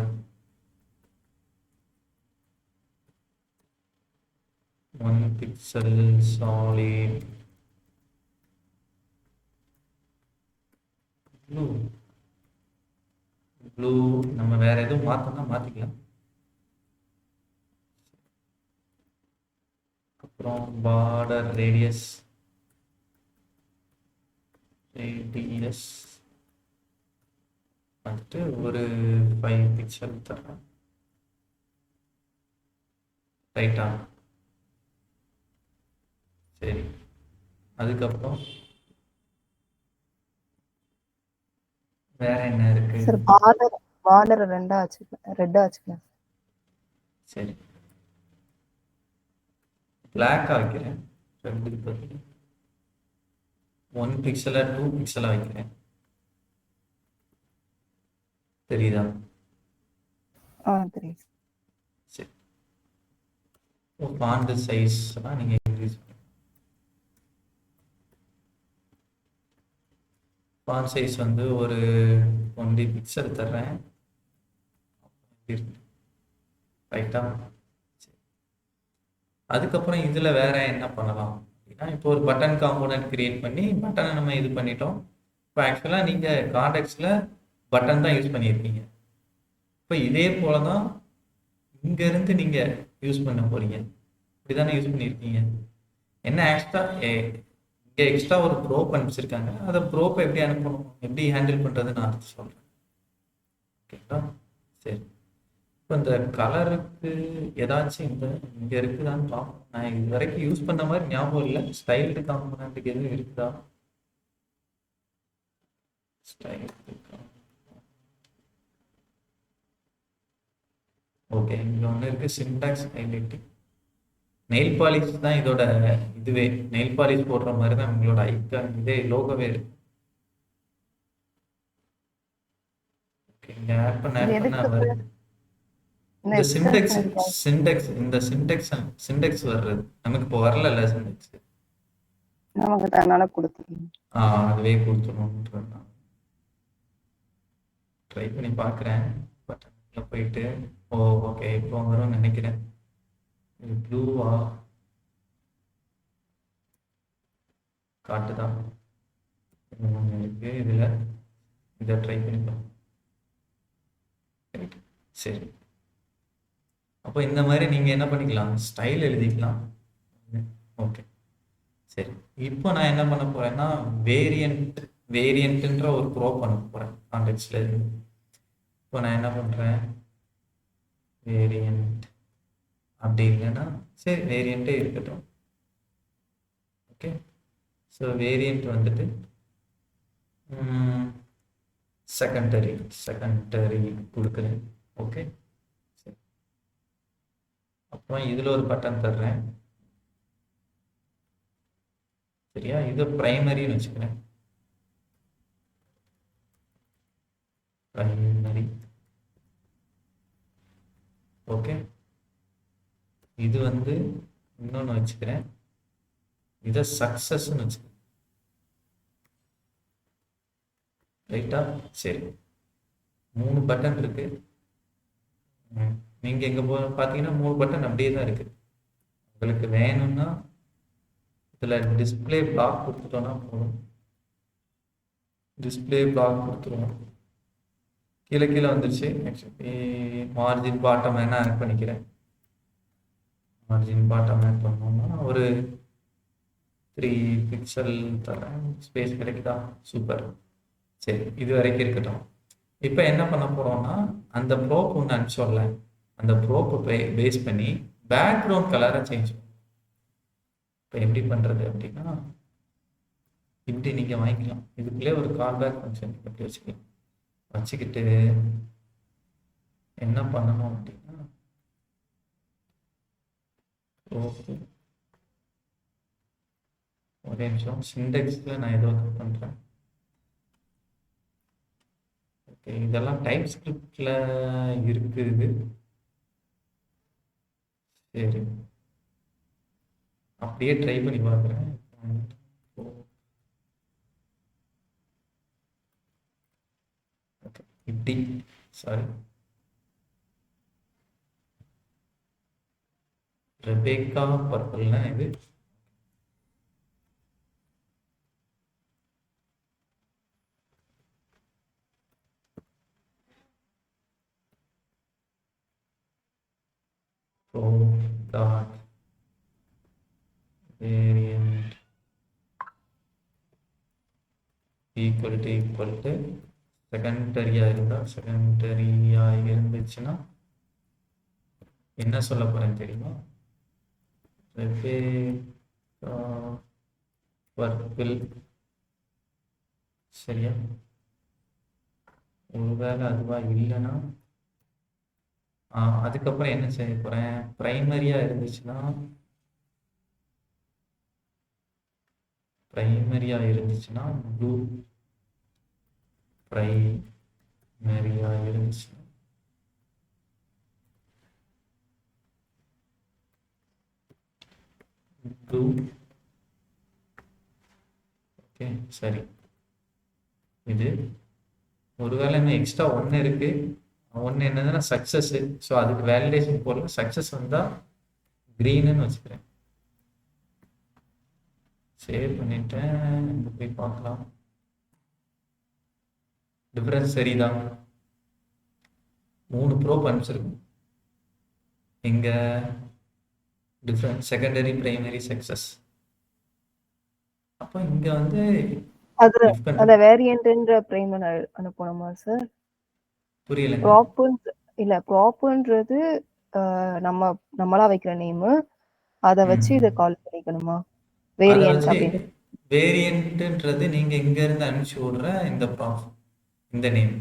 1 pixel, solid blue. நம்ம வேற எதுவும் மாற்றோம்னா மாற்றிக்கலாம். அப்புறம் பார்டர் ரேடியஸ் வந்துட்டு ஒரு 5 பிக்சல் தரேன், ரைட்டா? சரி, அதுக்கப்புறம் வேற என்ன இருக்கு? சார் பார்டர் ரெட்டா வச்சுக்கலாம். சரி, பிளாக்கா வைக்கிறேன். 1 பிக்சலா 2 பிக்சலா வைக்கிறேன். தெரியுதா? தெரியுது. சரி, ஃபாண்ட் சைஸ் நீங்க இன்க்ரீஸ் பண்ணுங்க. ஃபாண்ட் சைஸ் வந்து ஒரு 20 பிக்சல் தர்றேன், ரைட்டா? அதுக்கப்புறம் இதில் வேற என்ன பண்ணலாம் அப்படின்னா, இப்போ ஒரு பட்டன் காம்போனன்ட் கிரியேட் பண்ணி பட்டனை நம்ம இது பண்ணிட்டோம். இப்போ ஆக்சுவலாக நீங்கள் கான்டெக்ட்ஸில் பட்டன் தான் யூஸ் பண்ணியிருக்கீங்க. இப்போ இதே போல தான் இங்கேருந்து நீங்கள் யூஸ் பண்ண போகிறீங்க. இப்படி தானே யூஸ் பண்ணியிருக்கீங்க. என்ன இங்கே எக்ஸ்ட்ரா ஒரு ப்ரோப் அனுப்பிச்சிருக்காங்க. அதை ப்ரோப்பை எப்படி அனுப்பணும், எப்படி ஹேண்டில் பண்ணுறது நான் சொல்கிறேன். ஓகேங்களா? சரி, இப்போ இந்த கலருக்கு ஏதாச்சும் இங்கே இருக்குதான்னு பார்ப்போம். நான் இது வரைக்கும் யூஸ் பண்ண மாதிரி ஞாபகம் இல்லை. ஸ்டைல்டு காம்பனண்ட்டுக்கு எதுவும் இருக்குதா? ஸ்டைல் ஓகே, இங்க ஒன்று இருக்கு சின்டாக்ஸ் ஹைலைட்டிங். நெயில் பாலிஷ் தான் இதோட இதுவே. நெயில் பாலிஷ் போடுற மாதிரி தான் உங்களோட ஐக்கான் இதே லோகோவே இருக்கு. ஓகே, இங்க ஆட் பண்ண இது ஆட் பண்ண எதுக்கு வருது. இந்த இந்த எக்ஸ்டென்ஷன் சின்டெக்ஸ் இந்த சின்டெக்ஸ் வர்றது நமக்கு இப்போ வரல சின்டெக்ஸ். நமக்கு தன்னால கொடுத்துருங்க. அதுவே கொடுத்துருவோம். ட்ரை பண்ணி பார்க்குறேன். பட்டன்ல போயிட்டு ஓகே இப்போ வரும்னு நினைக்கிறேன். இது ப்ளூவா காட்டுதான் இருக்கு இதில். இதை ட்ரை பண்ணிப்போம். சரி, அப்போ இந்த மாதிரி நீங்கள் என்ன பண்ணிக்கலாம், ஸ்டைல் எழுதிக்கலாம். ஓகே சரி, இப்போ நான் என்ன பண்ண போகிறேன்னா வேரியண்ட்ன்ற ஒரு ப்ரோ பண்ண போகிறேன் கான்டெக்ட்ஸில் இருந்து. இப்போ நான் என்ன பண்ணுறேன், வேரியண்ட் அப்படி இல்லைன்னா சரி வேரியண்ட்டே இருக்கட்டும். ஓகே, ஸோ வேரியண்ட் வந்துட்டு செகண்டரி கொடுக்குறேன். ஓகே சரி, அப்புறம் இதில் ஒரு பட்டன் தர்றேன். சரியா, இது பிரைமரின்னு வச்சுக்கிறேன். பிரைமரி ஓகே, இது வந்து இன்னொன்று வச்சுக்கிறேன். இதை சக்சஸ்ன்னு வச்சுக்கிறேன். ரைட்டா, சரி 3 பட்டன் இருக்கு. நீங்கள் எங்கே பார்த்தீங்கன்னா 3 பட்டன் அப்படியே தான் இருக்கு. உங்களுக்கு வேணும்னா இதில் டிஸ்பிளே பிளாக் கொடுத்துட்டோன்னா போதும். டிஸ்பிளே பிளாக் கொடுத்துருவோம். கீழே வந்துருச்சு. ஆக்சுவலி மார்ஜின் பாட்டம் வேணா ஆட் பண்ணிக்கிறேன். மார்ஜின் பாட்டம் ஆட் பண்ணோம்னா ஒரு 3 பிக்சல் தரேன். ஸ்பேஸ் கிடைக்குதா? சூப்பர். சரி, இது வரைக்கும் இருக்கட்டும். இப்போ என்ன பண்ண போகிறோம்னா அந்த ப்ரோப் ஒன்று அனுப்பிச்சோம்ல, அந்த ப்ரோப்பை பேஸ் பண்ணி பேக்ரவுண்ட் கலரை சேஞ்ச் பண்ணும். இப்போ எப்படி பண்ணுறது அப்படின்னா இப்படி நீங்கள் வாங்கிக்கலாம். இதுக்குள்ளே ஒரு கால் பேக் ஃபங்க்ஷன் எப்படி வச்சுக்கலாம். வச்சுக்கிட்டு என்ன பண்ணணும் அப்படின்னா ஒரே நிமிஷம், சிண்டெக்ஸில் நான் ஏதோ பண்ணுறேன். ஓகே, இதெல்லாம் டைப் ஸ்கிரிப்டில் இருக்குது. சரி, அப்படியே ட்ரை பண்ணி பார்க்குறேன். ஓகே, இப்படி சாரி ரெபேக்கா பர்பிள்னா இது. டாட் வேரியண்ட் ஈக்குவல் டு செகண்டரியாக இருந்துச்சுன்னா என்ன சொல்ல போகிறேன் தெரியுமா, பர்பிள். சரியா, ஒருவேளை அதுவாக இல்லைன்னா அதுக்கப்புறம் என்ன செய்ய போகிறேன், ப்ரைமரியாக இருந்துச்சுன்னா ப்ளூ. ப்ரைமரியாக இருந்துச்சுன்னா ப்ளூ. ஓகே சரி, இது ஒருவேளை இன்னும் எக்ஸ்ட்ரா ஒன்று இருக்குது. ஒன்று என்னதுன்னா சக்ஸஸ்ஸு. ஸோ அதுக்கு வேலிடேஷன் போடல. சக்ஸஸ் வந்தால் க்ரீனுன்னு வச்சுக்கிறேன். சேவ் பண்ணிட்டேன். இங்கே போய் பார்க்கலாம். டிஃப்ரென்ஸ் சரிதான். 3 ப்ரோப் அனுப்பிச்சிருக்கும். இங்கே டிஃப்ரெண்ட் செகண்டரி பிரைமரி சக்ஸஸ். அப்போ இங்கே வந்து அத வேரியன்ட்ன்ற பிரைமரி அனுப்பணுமா சார்? புரியல. ப்ராப்ன்றது நம்மளா வைக்கிற நேம். அத வச்சு இத கால் பண்ணிக்கணுமா? வேரியன்ட் அப்படின்னு வேரியன்ட்ன்றது நீங்க இங்க இருந்து அனுப்பிச்சு விடுற இந்த ப்ராப், இந்த நேம்.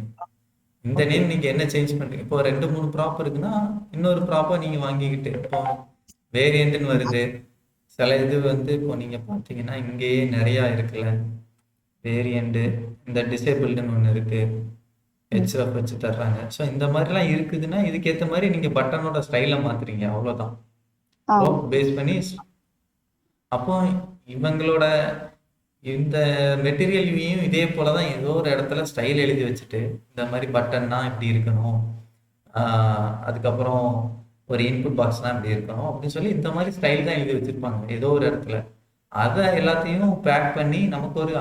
இந்த ஓகே. நேம் நீங்க என்ன சேஞ்ச் பண்றீங்க? இப்போ 2 3 ப்ராப் இருக்குன்னா இன்னொரு ப்ராப்பை நீங்க வாங்கிக்கிட்டு இப்போ வேரியன்ட்னு வருது. சில இது வந்து இப்போ நீங்க பார்த்தீங்கன்னா இங்கேயே நிறையா இருக்குல்ல, வேரியண்ட், இந்த டிசேபிள்டுன்னு ஒன்று இருக்கு, ஹெச்எஃப் வச்சு தர்றாங்க. ஸோ இந்த மாதிரிலாம் இருக்குதுன்னா இதுக்கேற்ற மாதிரி நீங்க பட்டனோட ஸ்டைலை மாத்துறீங்க, அவ்வளோதான். ஆ ரோப் பேஸ் பண்ணி அப்போ இவங்களோட இந்த மெட்டீரியல் வியூயும் இதே போல தான் ஏதோ ஒரு இடத்துல ஸ்டைல் எழுதி வச்சுட்டு இந்த மாதிரி பட்டன்னா இப்படி இருக்கணும், அதுக்கப்புறம் ஒரு இன்புட் பாக்ஸ்லாம் இப்படி இருக்கணும் அப்படின்னு சொல்லி இந்த மாதிரி ஸ்டைல் தான் எழுதி வச்சிருப்பாங்க ஏதோ ஒரு இடத்துல. அதை எல்லாத்தையும் பேக் பண்ணி நமக்கு ஒரு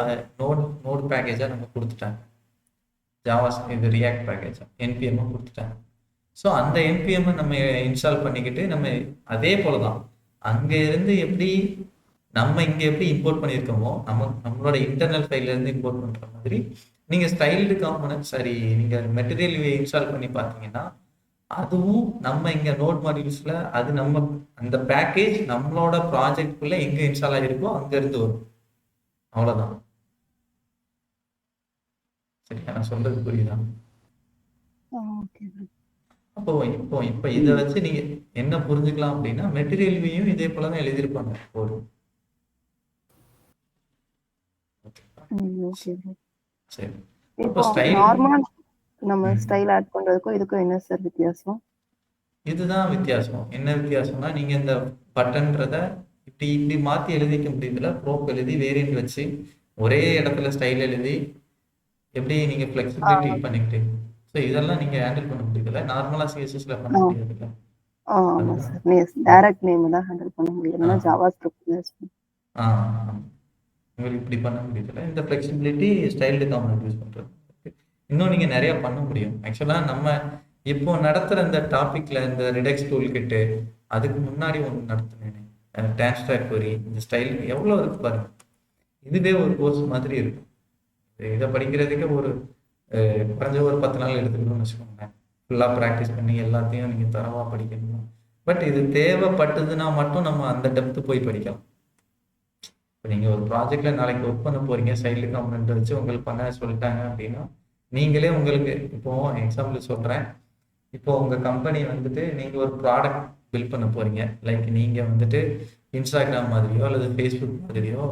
நோட் பேக்கேஜாக நம்ம கொடுத்துட்டாங்க. ஜாவா இது ரியாக்ட் பேக்கேஜ் என்பிஎம் கொடுத்துட்டாங்க. ஸோ அந்த என்பிஎம் நம்ம இன்ஸ்டால் பண்ணிக்கிட்டு நம்ம அதே போல தான் அங்கே இருந்து எப்படி நம்ம இங்கே எப்படி இம்போர்ட் பண்ணியிருக்கோமோ நம்மளோட இன்டர்னல் ஃபைல்லேருந்து இம்போர்ட் பண்ணுற மாதிரி நீங்கள் ஸ்டைல்டு காம்பனன்ட் சரி நீங்கள் மெட்டீரியல் இன்ஸ்டால் பண்ணி பார்த்தீங்கன்னா அதுவும் நம்ம இங்கே நோட் மாடியூல்ஸில் அது நம்ம அந்த பேக்கேஜ் நம்மளோட ப்ராஜெக்ட்குள்ளே எங்கே இன்ஸ்டால் ஆகிருக்கோ அங்கேருந்து வரும், அவ்வளோதான். சரியா நான் சொல்கிறது புரியுதா? ஓகே. அப்போ இப்போ இதை வச்சு நீங்க என்ன புரிஞ்சுக்கலாம் அப்படின்னா மெட்டீரியல் வியூயும் இதே போல தான் எழுதியிருப்பாங்க ஒரு. ஓகே. சரி, அப்போ இப்போ ஸ்டைல் நார்மலா நம்ம ஸ்டைல் ஆட் பண்றதுக்கும் இதுக்கும் என்ன சார் வித்தியாசம்? இதுதான் வித்தியாசம். என்ன வித்தியாசம்னா நீங்க இந்த பட்டன்றத இப்படி இப்படி மாத்தி எழுதிக்க முடியுதுல, ப்ரோப் எழுதி வேரியன்ட் வச்சு ஒரே இடத்துல ஸ்டைல் எழுதி எப்படி நீங்க ஃபிளெக்சிபிலிட்டி பண்ணிக்கிட்டு, ஸோ இதெல்லாம் நீங்க ஹேண்டில் பண்ண முடியுதுல்ல, நார்மலா சிஎஸ்எஸ்ல பண்ண முடியாதுல்ல. ஆமா சார், டைரக்ட் நேம் தான் ஹேண்டில் பண்ண முடியலன்னா ஜாவா ஸ்கிரிப்ட் உங்களுக்கு இப்படி பண்ண முடியுதுல்ல. இந்த ஃப்ளெக்சிபிலிட்டி ஸ்டைல்டு காம்பனன்ட் யூஸ் பண்ணுறது. இன்னும் நீங்கள் நிறையா பண்ண முடியும். ஆக்சுவலாக நம்ம இப்போ நடத்துகிற இந்த டாப்பிக்கில் இந்த ரிடெக்ஸ் டூல் கிட்டு அதுக்கு முன்னாடி ஒன்று நடத்துனேன், டான்ஸ்டாக் கொரி, இந்த ஸ்டைல் எவ்வளோ இருக்கு பாருங்க. இதுவே ஒரு கோர்ஸ் மாதிரி இருக்கும். இதை படிக்கிறதுக்கே ஒரு குறைஞ்ச ஒரு 10 நாள் எடுத்துக்கணும்னு வச்சுக்கோங்களேன். ஃபுல்லாக ப்ராக்டிஸ் பண்ணி எல்லாத்தையும் நீங்கள் தரவாக படிக்கணும். பட் இது தேவைப்பட்டதுன்னா மட்டும் நம்ம அந்த டெப்த்து போய் படிக்கலாம். இப்போ நீங்கள் ஒரு ப்ராஜெக்டில் நாளைக்கு ஒர்க் பண்ண போகிறீங்க, சைல்டு காம்பனண்ட் வச்சு உங்களுக்கு பண்ண சொல்லிட்டாங்க அப்படின்னா நீங்களே உங்களுக்கு இப்போது எக்ஸாம்பிள் சொல்கிறேன், இப்போ உங்கள் கம்பெனி வந்துட்டு நீங்கள் ஒரு ப்ராடக்ட் பில்ட் பண்ண போகிறீங்க. லைக் நீங்கள் வந்துட்டு இன்ஸ்டாகிராம் மாதிரியோ அல்லது ஃபேஸ்புக் மாதிரியோ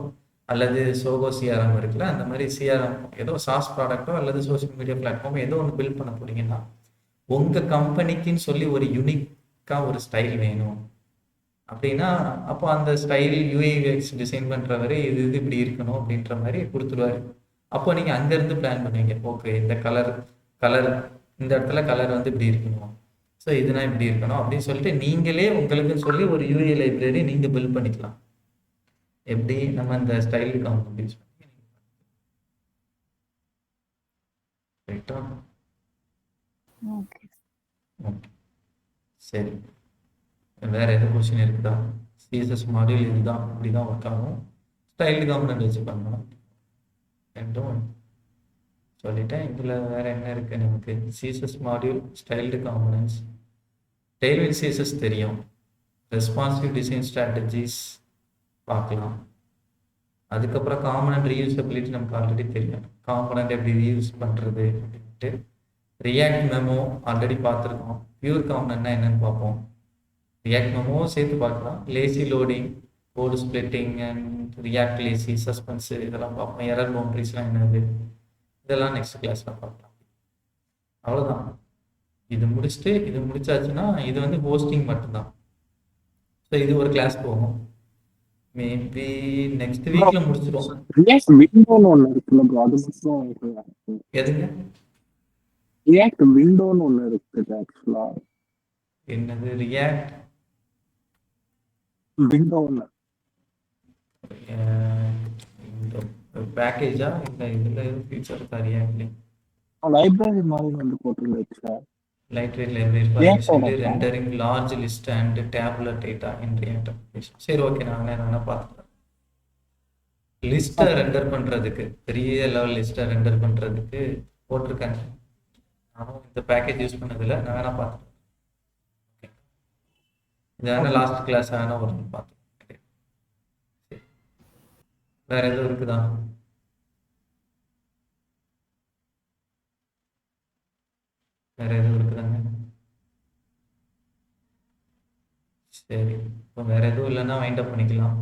அல்லது சோகோ சிஆர்எம் இருக்குல்ல, அந்த மாதிரி சிஆர்எம் ஏதோ சாஸ் ப்ராடக்ட்டோ அல்லது சோஷியல் மீடியா பிளாட்ஃபார்மோ ஏதோ ஒன்று பில்ட் பண்ண போகிறீங்கன்னா உங்கள் கம்பெனிக்குன்னு சொல்லி ஒரு யூனிக்காக ஒரு ஸ்டைல் வேணும் அப்படின்னா அப்போ அந்த ஸ்டைல் யூஐஎக்ஸ் டிசைன் பண்ணுறவரு இது இப்படி இருக்கணும் அப்படின்ற மாதிரி கொடுத்துருவாரு. அப்போ நீங்கள் அங்கேருந்து பிளான் பண்ணுவீங்க, ஓகே இந்த கலர் இந்த இடத்துல கலர் வந்து இப்படி இருக்கணும், ஸோ இதுனா இப்படி இருக்கணும் அப்படின்னு சொல்லிட்டு நீங்களே உங்களுக்கு சொல்லி ஒரு யூஐ லைப்ரரி நீங்கள் பில்ட் பண்ணிக்கலாம். எப்படி நம்ம இந்த ஸ்டைல் காம்பனன்ட் யூஸ் பண்ணி ரைட்டா? ஓகே. சரி, வேற எதுவும் கொஸ்டின் இருக்குதா? சிஎஸ்எஸ் மாடியூல் இதுதான் இப்படிதான் ஒர்க் ஆகும். ஸ்டைல்டு காம்பனன்ட் வச்சு பண்ணணும். ரெண்டும் சொல்லிட்டேன். இதில் வேற என்ன இருக்கு நமக்கு? CSS module, styled components, Tailwind CSS தெரியும், ரெஸ்பான்சிவ் டிசைன் ஸ்ட்ராட்டஜிஸ் பார்க்கலாம். அதுக்கப்புறம் காம்பனன்ட் ரீயூசபிலிட்டி நமக்கு ஆல்ரெடி தெரியும், காம்பனன்ட் எப்படி ரீயூஸ் பண்ணுறது அப்படின்ட்டு. ரியாக்ட் மெமோ ஆல்ரெடி பார்த்துருக்கோம். பியூர் காம்பனன்ட்னா என்னன்னு பார்ப்போம். ரியாக்ட் மெமோ சேர்த்து பார்க்கலாம். Lazy loading, code splitting and React lazy, suspense இதெல்லாம் பார்ப்போம். எரர் பவுண்டரிஸ்லாம் என்னது இதெல்லாம் நெக்ஸ்ட் கிளாஸில் பார்க்கலாம். அவ்வளோதான். இது முடிச்சாச்சுன்னா இது வந்து ஹோஸ்டிங் மட்டும்தான். ஸோ இது ஒரு கிளாஸ் போகும். மேபி நெக்ஸ்ட் வீக்ல முடிச்சிடும். ரியாக்ட் விண்டோன்னு ஒன்று இருக்குல்ல ப்ரோ, அது மட்டும் எதுங்க? ரியாக்ட் விண்டோன்னு ஒன்று இருக்குது ஆக்சுவலா. என்னது ரியாக்ட் விண்டோன்னு? பேக்கேஜா இல்லை இதில் எதுவும் ஃபீச்சர் இருக்கா ரியாக்ட்லேயே? லைப்ரரி மாதிரி வந்து போட்டுருந்துச்சு sir. Lightweight library for efficiently rendering large list and tabular data in React application. சரி, ஓகே, நான் என்ன பார்த்துக்கிறேன். லிஸ்ட்டை ரெண்டர் பண்ணுறதுக்கு, பெரிய லெவல் லிஸ்ட்டை ரெண்டர் பண்ணுறதுக்கு போட்டிருக்காங்க. நானும் இந்த பேக்கேஜ் யூஸ் பண்ணதில்லை, நான் வேணா பார்த்துக்கிறேன். ஓகே, இது வேணா லாஸ்ட் கிளாஸ் வேணா ஒரு பார்த்துக்கிறேன். வேற எதுவும் இருக்குதா? வேற எதுவும் இருக்குதாங்க? சரி, இப்போ வேற எதுவும் இல்லைன்னா வைண்ட் அப் பண்ணிக்கலாம்.